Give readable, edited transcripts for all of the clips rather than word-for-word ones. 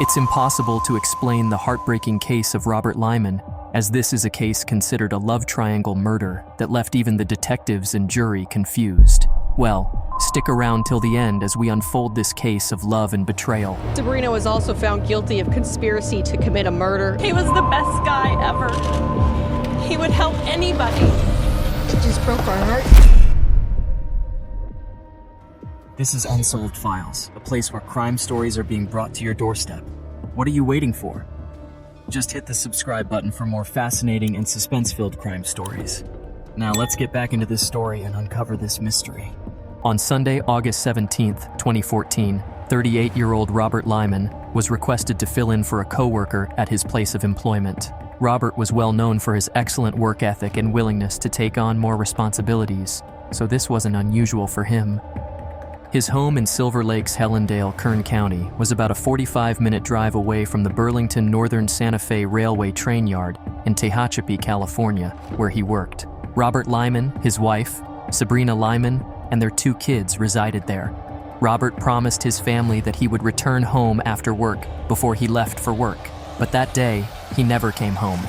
It's impossible to explain the heartbreaking case of Robert Limon, as this is a case considered a love triangle murder that left even the detectives and jury confused. Well, stick around till the end as we unfold this case of love and betrayal. Sabrina was also found guilty of conspiracy to commit a murder. He was the best guy ever. He would help anybody. It just broke our heart. This is Unsolved Files, a place where crime stories are being brought to your doorstep. What are you waiting for? Just hit the subscribe button for more fascinating and suspense-filled crime stories. Now let's get back into this story and uncover this mystery. On Sunday, August 17th, 2014, 38-year-old Robert Limon was requested to fill in for a coworker at his place of employment. Robert was well known for his excellent work ethic and willingness to take on more responsibilities, so this wasn't unusual for him. His home in Silver Lakes, Helendale, Kern County was about a 45-minute drive away from the Burlington Northern Santa Fe Railway train yard in Tehachapi, California, where he worked. Robert Limon, his wife, Sabrina Limon, and their 2 kids resided there. Robert promised his family that he would return home after work before he left for work, but that day, he never came home.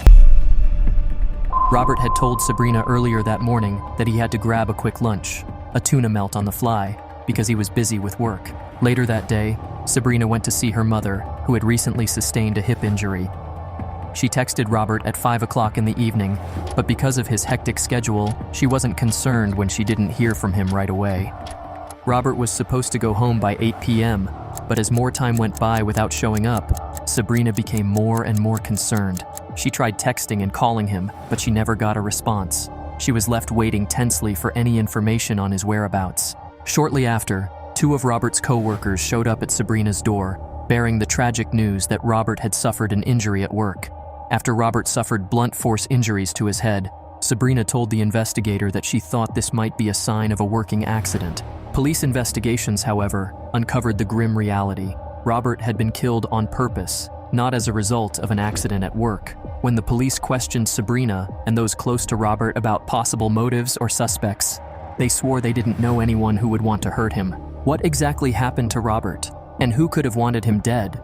Robert had told Sabrina earlier that morning that he had to grab a quick lunch, a tuna melt on the fly, because he was busy with work. Later that day, Sabrina went to see her mother, who had recently sustained a hip injury. She texted Robert at 5 o'clock in the evening, but because of his hectic schedule, she wasn't concerned when she didn't hear from him right away. Robert was supposed to go home by 8 p.m., but as more time went by without showing up, Sabrina became more and more concerned. She tried texting and calling him, but she never got a response. She was left waiting tensely for any information on his whereabouts. Shortly after, 2 of Robert's co-workers showed up at Sabrina's door, bearing the tragic news that Robert had suffered an injury at work. After Robert suffered blunt force injuries to his head, Sabrina told the investigator that she thought this might be a sign of a working accident. Police investigations, however, uncovered the grim reality. Robert had been killed on purpose, not as a result of an accident at work. When the police questioned Sabrina and those close to Robert about possible motives or suspects, they swore they didn't know anyone who would want to hurt him. What exactly happened to Robert, and who could have wanted him dead?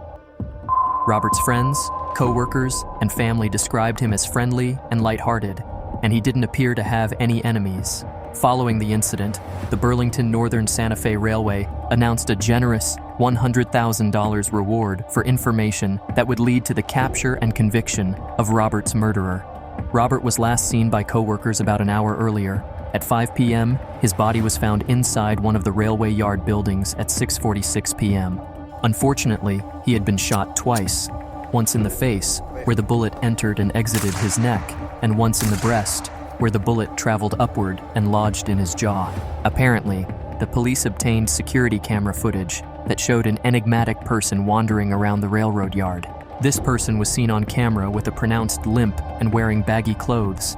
Robert's friends, co-workers, and family described him as friendly and lighthearted, and he didn't appear to have any enemies. Following the incident, the Burlington Northern Santa Fe Railway announced a generous $100,000 reward for information that would lead to the capture and conviction of Robert's murderer. Robert was last seen by co-workers about an hour earlier. At 5 p.m., his body was found inside one of the railway yard buildings at 6:46 p.m. Unfortunately, he had been shot twice, once in the face, where the bullet entered and exited his neck, and once in the breast, where the bullet traveled upward and lodged in his jaw. Apparently, the police obtained security camera footage that showed an enigmatic person wandering around the railroad yard. This person was seen on camera with a pronounced limp and wearing baggy clothes.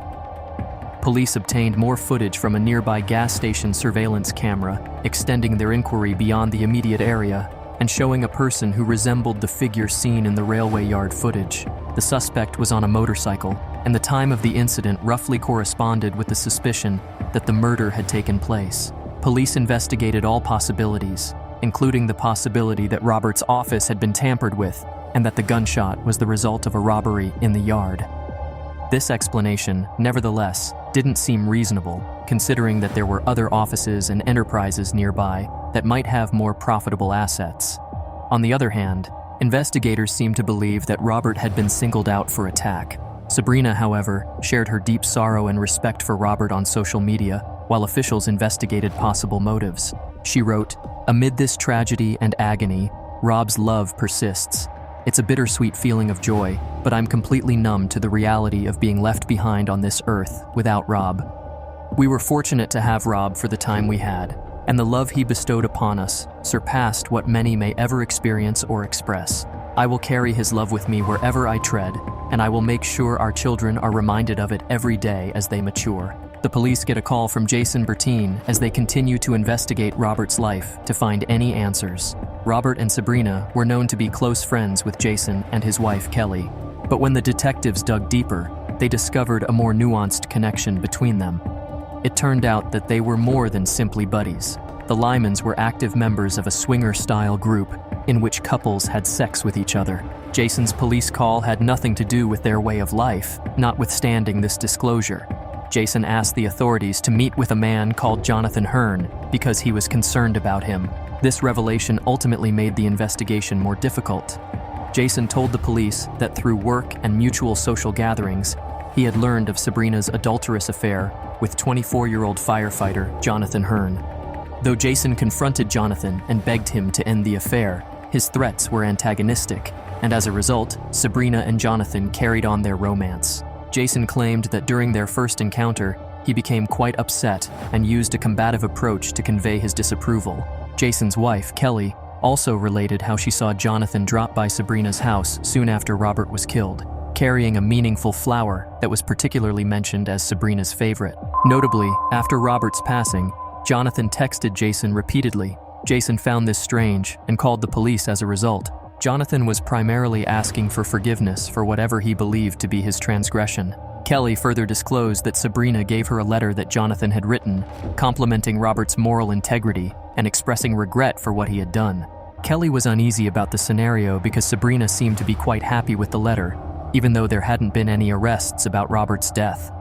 Police obtained more footage from a nearby gas station surveillance camera, extending their inquiry beyond the immediate area and showing a person who resembled the figure seen in the railway yard footage. The suspect was on a motorcycle, and the time of the incident roughly corresponded with the suspicion that the murder had taken place. Police investigated all possibilities, including the possibility that Robert's office had been tampered with and that the gunshot was the result of a robbery in the yard. This explanation, nevertheless, didn't seem reasonable, considering that there were other offices and enterprises nearby that might have more profitable assets. On the other hand, investigators seemed to believe that Robert had been singled out for attack. Sabrina, however, shared her deep sorrow and respect for Robert on social media, while officials investigated possible motives. She wrote, "Amid this tragedy and agony, Rob's love persists. It's a bittersweet feeling of joy, but I'm completely numb to the reality of being left behind on this earth without Rob. We were fortunate to have Rob for the time we had, and the love he bestowed upon us surpassed what many may ever experience or express. I will carry his love with me wherever I tread, and I will make sure our children are reminded of it every day as they mature." The police get a call from Jason Bertine as they continue to investigate Robert's life to find any answers. Robert and Sabrina were known to be close friends with Jason and his wife Kelly, but when the detectives dug deeper, they discovered a more nuanced connection between them. It turned out that they were more than simply buddies. The Limons were active members of a swinger-style group in which couples had sex with each other. Jason's police call had nothing to do with their way of life, notwithstanding this disclosure. Jason asked the authorities to meet with a man called Jonathan Hearn because he was concerned about him. This revelation ultimately made the investigation more difficult. Jason told the police that through work and mutual social gatherings, he had learned of Sabrina's adulterous affair with 24-year-old firefighter Jonathan Hearn. Though Jason confronted Jonathan and begged him to end the affair, his threats were antagonistic, and as a result, Sabrina and Jonathan carried on their romance. Jason claimed that during their first encounter, he became quite upset and used a combative approach to convey his disapproval. Jason's wife, Kelly, also related how she saw Jonathan drop by Sabrina's house soon after Robert was killed, carrying a meaningful flower that was particularly mentioned as Sabrina's favorite. Notably, after Robert's passing, Jonathan texted Jason repeatedly. Jason found this strange and called the police as a result. Jonathan was primarily asking for forgiveness for whatever he believed to be his transgression. Kelly further disclosed that Sabrina gave her a letter that Jonathan had written, complimenting Robert's moral integrity and expressing regret for what he had done. Kelly was uneasy about the scenario because Sabrina seemed to be quite happy with the letter, even though there hadn't been any arrests about Robert's death.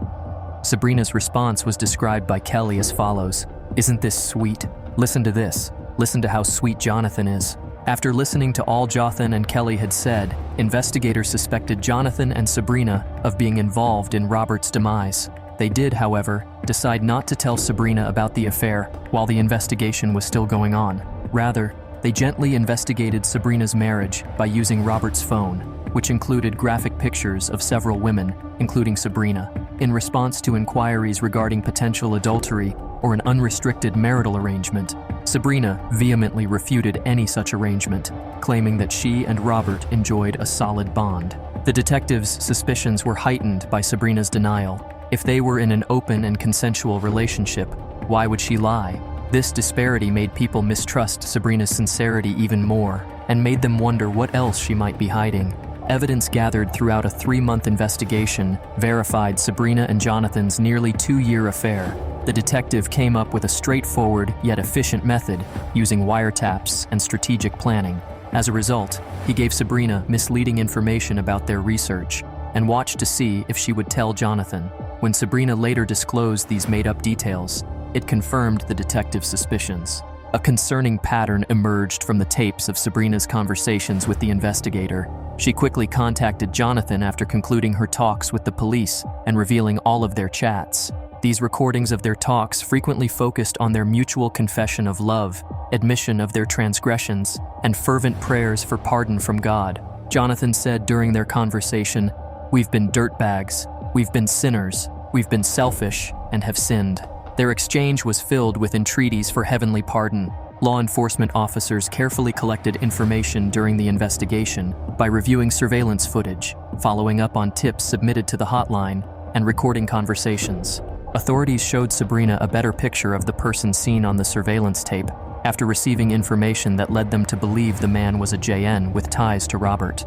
Sabrina's response was described by Kelly as follows: "Isn't this sweet? Listen to this. Listen to how sweet Jonathan is." After listening to all Jonathan and Kelly had said, investigators suspected Jonathan and Sabrina of being involved in Robert's demise. They did, however, decide not to tell Sabrina about the affair while the investigation was still going on. Rather, they gently investigated Sabrina's marriage by using Robert's phone, which included graphic pictures of several women, including Sabrina. In response to inquiries regarding potential adultery or an unrestricted marital arrangement, Sabrina vehemently refuted any such arrangement, claiming that she and Robert enjoyed a solid bond. The detectives' suspicions were heightened by Sabrina's denial. If they were in an open and consensual relationship, why would she lie? This disparity made people mistrust Sabrina's sincerity even more and made them wonder what else she might be hiding. Evidence gathered throughout a 3-month investigation verified Sabrina and Jonathan's nearly 2-year affair. The detective came up with a straightforward yet efficient method using wiretaps and strategic planning. As a result, he gave Sabrina misleading information about their research and watched to see if she would tell Jonathan. When Sabrina later disclosed these made-up details, it confirmed the detective's suspicions. A concerning pattern emerged from the tapes of Sabrina's conversations with the investigator. She quickly contacted Jonathan after concluding her talks with the police and revealing all of their chats. These recordings of their talks frequently focused on their mutual confession of love, admission of their transgressions, and fervent prayers for pardon from God. Jonathan said during their conversation, "We've been dirtbags, we've been sinners, we've been selfish, and have sinned." Their exchange was filled with entreaties for heavenly pardon. Law enforcement officers carefully collected information during the investigation by reviewing surveillance footage, following up on tips submitted to the hotline, and recording conversations. Authorities showed Sabrina a better picture of the person seen on the surveillance tape after receiving information that led them to believe the man was a JN with ties to Robert.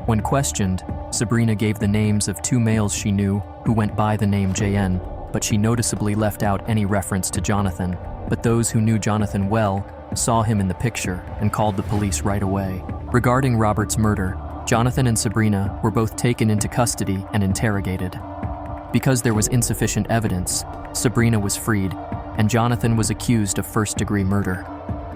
When questioned, Sabrina gave the names of 2 males she knew who went by the name JN, but she noticeably left out any reference to Jonathan. But those who knew Jonathan well saw him in the picture and called the police right away. Regarding Robert's murder, Jonathan and Sabrina were both taken into custody and interrogated. Because there was insufficient evidence, Sabrina was freed, and Jonathan was accused of first-degree murder.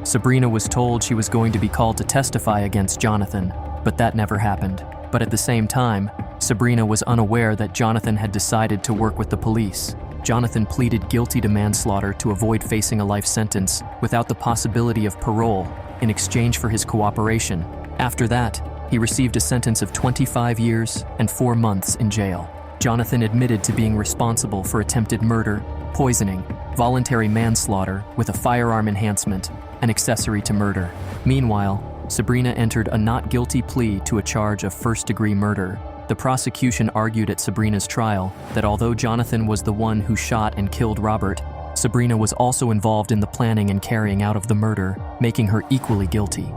Sabrina was told she was going to be called to testify against Jonathan, but that never happened. But at the same time, Sabrina was unaware that Jonathan had decided to work with the police. Jonathan pleaded guilty to manslaughter to avoid facing a life sentence without the possibility of parole in exchange for his cooperation. After that, he received a sentence of 25 years and 4 months in jail. Jonathan admitted to being responsible for attempted murder, poisoning, voluntary manslaughter with a firearm enhancement, and accessory to murder. Meanwhile, Sabrina entered a not guilty plea to a charge of first-degree murder. The prosecution argued at Sabrina's trial that although Jonathan was the one who shot and killed Robert, Sabrina was also involved in the planning and carrying out of the murder, making her equally guilty.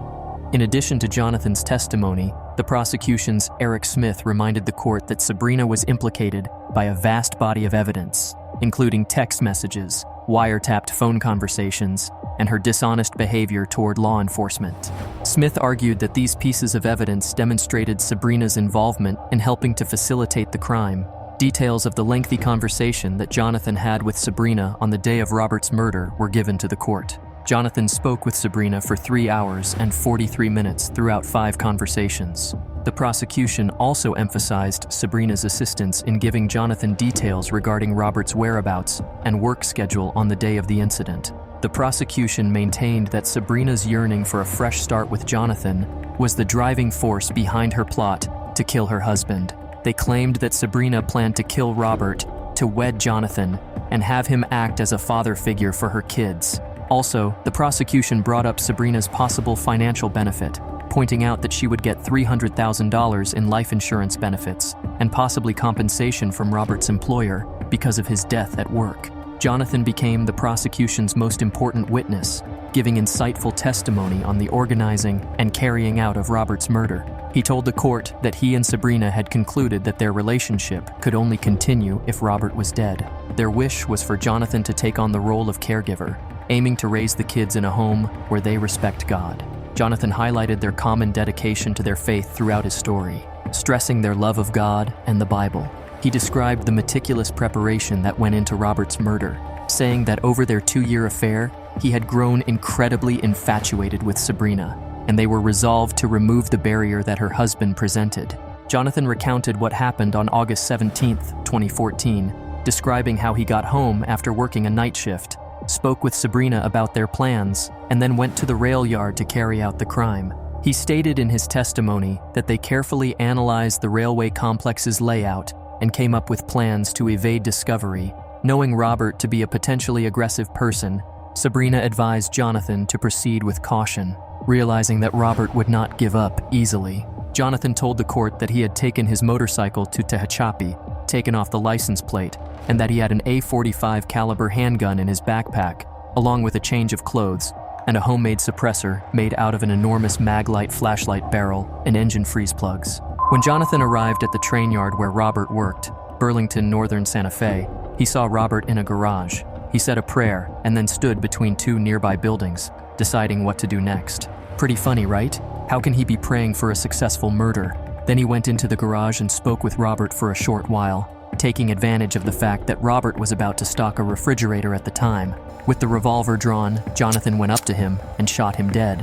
In addition to Jonathan's testimony, the prosecution's Eric Smith reminded the court that Sabrina was implicated by a vast body of evidence, including text messages, wiretapped phone conversations, and her dishonest behavior toward law enforcement. Smith argued that these pieces of evidence demonstrated Sabrina's involvement in helping to facilitate the crime. Details of the lengthy conversation that Jonathan had with Sabrina on the day of Robert's murder were given to the court. Jonathan spoke with Sabrina for 3 hours and 43 minutes throughout 5 conversations. The prosecution also emphasized Sabrina's assistance in giving Jonathan details regarding Robert's whereabouts and work schedule on the day of the incident. The prosecution maintained that Sabrina's yearning for a fresh start with Jonathan was the driving force behind her plot to kill her husband. They claimed that Sabrina planned to kill Robert to wed Jonathan and have him act as a father figure for her kids. Also, the prosecution brought up Sabrina's possible financial benefit, pointing out that she would get $300,000 in life insurance benefits and possibly compensation from Robert's employer because of his death at work. Jonathan became the prosecution's most important witness, giving insightful testimony on the organizing and carrying out of Robert's murder. He told the court that he and Sabrina had concluded that their relationship could only continue if Robert was dead. Their wish was for Jonathan to take on the role of caregiver, aiming to raise the kids in a home where they respect God. Jonathan highlighted their common dedication to their faith throughout his story, stressing their love of God and the Bible. He described the meticulous preparation that went into Robert's murder, saying that over their 2-year affair, he had grown incredibly infatuated with Sabrina, and they were resolved to remove the barrier that her husband presented. Jonathan recounted what happened on August 17, 2014, describing how he got home after working a night shift, spoke with Sabrina about their plans, and then went to the rail yard to carry out the crime. He stated in his testimony that they carefully analyzed the railway complex's layout and came up with plans to evade discovery. Knowing Robert to be a potentially aggressive person, Sabrina advised Jonathan to proceed with caution, realizing that Robert would not give up easily. Jonathan told the court that he had taken his motorcycle to Tehachapi, taken off the license plate, and that he had an .45 caliber handgun in his backpack, along with a change of clothes and a homemade suppressor made out of an enormous Maglite flashlight barrel and engine freeze plugs. When Jonathan arrived at the train yard where Robert worked, Burlington, Northern Santa Fe, he saw Robert in a garage. He said a prayer and then stood between 2 nearby buildings, deciding what to do next. Pretty funny, right? How can he be praying for a successful murder? Then he went into the garage and spoke with Robert for a short while, taking advantage of the fact that Robert was about to stock a refrigerator at the time. With the revolver drawn, Jonathan went up to him and shot him dead.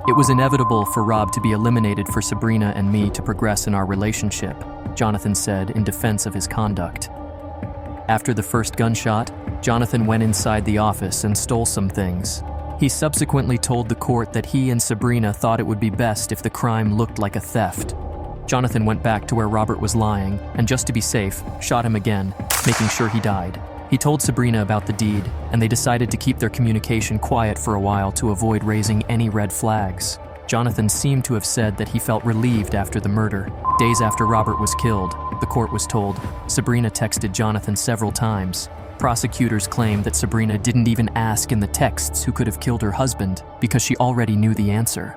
It was inevitable for Rob to be eliminated for Sabrina and me to progress in our relationship, Jonathan said in defense of his conduct. After the first gunshot, Jonathan went inside the office and stole some things. He subsequently told the court that he and Sabrina thought it would be best if the crime looked like a theft. Jonathan went back to where Robert was lying and, just to be safe, shot him again, making sure he died. He told Sabrina about the deed, and they decided to keep their communication quiet for a while to avoid raising any red flags. Jonathan seemed to have said that he felt relieved after the murder. Days after Robert was killed, the court was told, Sabrina texted Jonathan several times. Prosecutors claimed that Sabrina didn't even ask in the texts who could have killed her husband because she already knew the answer.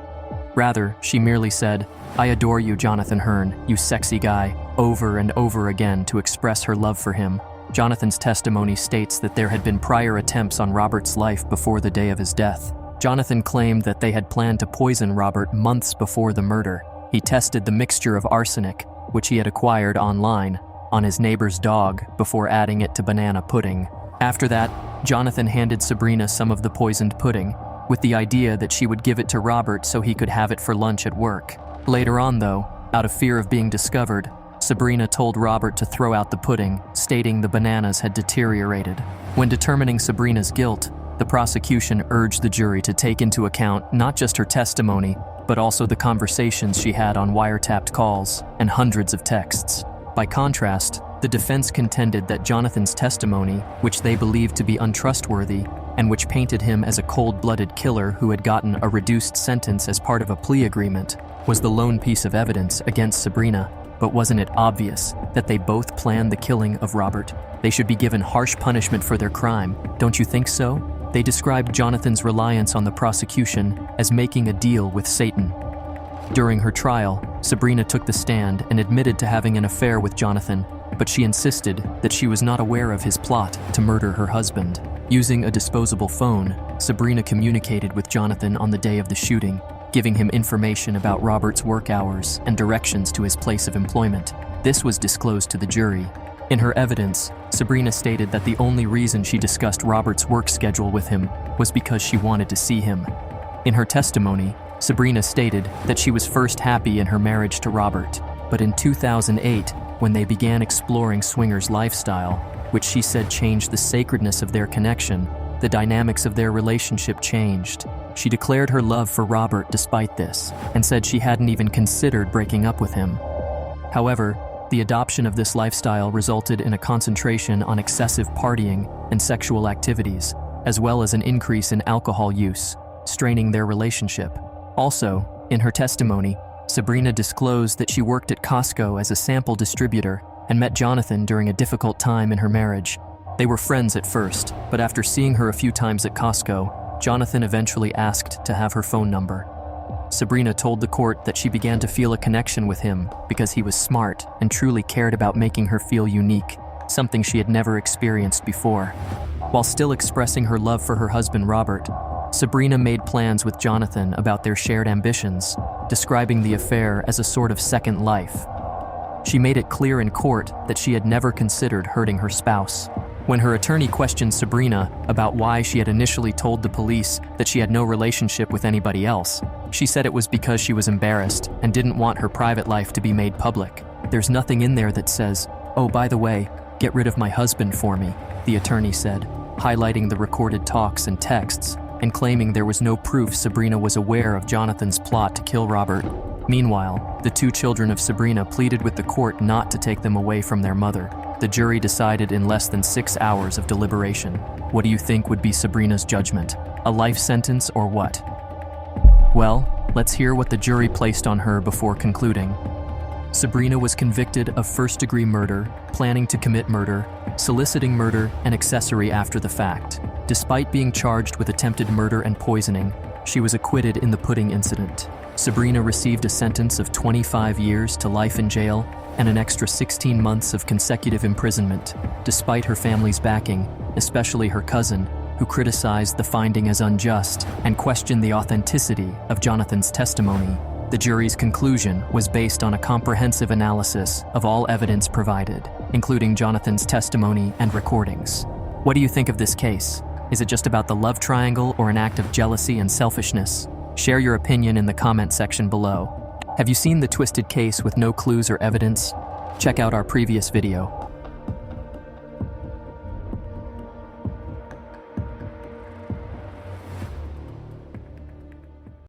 Rather, she merely said, "I adore you, Jonathan Hearn, you sexy guy," over and over again to express her love for him. Jonathan's testimony states that there had been prior attempts on Robert's life before the day of his death. Jonathan claimed that they had planned to poison Robert months before the murder. He tested the mixture of arsenic, which he had acquired online, on his neighbor's dog before adding it to banana pudding. After that, Jonathan handed Sabrina some of the poisoned pudding, with the idea that she would give it to Robert so he could have it for lunch at work. Later on, though, out of fear of being discovered, Sabrina told Robert to throw out the pudding, stating the bananas had deteriorated. When determining Sabrina's guilt, the prosecution urged the jury to take into account not just her testimony, but also the conversations she had on wiretapped calls and hundreds of texts. By contrast, the defense contended that Jonathan's testimony, which they believed to be untrustworthy, and which painted him as a cold-blooded killer who had gotten a reduced sentence as part of a plea agreement, was the lone piece of evidence against Sabrina. But wasn't it obvious that they both planned the killing of Robert? They should be given harsh punishment for their crime, don't you think so? They described Jonathan's reliance on the prosecution as making a deal with Satan. During her trial, Sabrina took the stand and admitted to having an affair with Jonathan, but she insisted that she was not aware of his plot to murder her husband. Using a disposable phone, Sabrina communicated with Jonathan on the day of the shooting, giving him information about Robert's work hours and directions to his place of employment. This was disclosed to the jury. In her evidence, Sabrina stated that the only reason she discussed Robert's work schedule with him was because she wanted to see him. In her testimony, Sabrina stated that she was first happy in her marriage to Robert, but in 2008, when they began exploring swingers' lifestyle, which she said changed the sacredness of their connection, the dynamics of their relationship changed. She declared her love for Robert despite this, and said she hadn't even considered breaking up with him. However, the adoption of this lifestyle resulted in a concentration on excessive partying and sexual activities, as well as an increase in alcohol use, straining their relationship. Also, in her testimony, Sabrina disclosed that she worked at Costco as a sample distributor and met Jonathan during a difficult time in her marriage. They were friends at first, but after seeing her a few times at Costco, Jonathan eventually asked to have her phone number. Sabrina told the court that she began to feel a connection with him because he was smart and truly cared about making her feel unique, something she had never experienced before. While still expressing her love for her husband Robert, Sabrina made plans with Jonathan about their shared ambitions, describing the affair as a sort of second life. She made it clear in court that she had never considered hurting her spouse. When her attorney questioned Sabrina about why she had initially told the police that she had no relationship with anybody else, she said it was because she was embarrassed and didn't want her private life to be made public. "There's nothing in there that says, 'Oh, by the way, get rid of my husband for me,'" the attorney said, highlighting the recorded talks and texts and claiming there was no proof Sabrina was aware of Jonathan's plot to kill Robert. Meanwhile, the two children of Sabrina pleaded with the court not to take them away from their mother. The jury decided in less than 6 hours of deliberation. What do you think would be Sabrina's judgment? A life sentence or what? Well, let's hear what the jury placed on her before concluding. Sabrina was convicted of first-degree murder, planning to commit murder, soliciting murder, and accessory after the fact. Despite being charged with attempted murder and poisoning, she was acquitted in the pudding incident. Sabrina received a sentence of 25 years to life in jail and an extra 16 months of consecutive imprisonment, despite her family's backing, especially her cousin, who criticized the finding as unjust and questioned the authenticity of Jonathan's testimony. The jury's conclusion was based on a comprehensive analysis of all evidence provided, including Jonathan's testimony and recordings. What do you think of this case? Is it just about the love triangle or an act of jealousy and selfishness? Share your opinion in the comment section below. Have you seen the twisted case with no clues or evidence? Check out our previous video.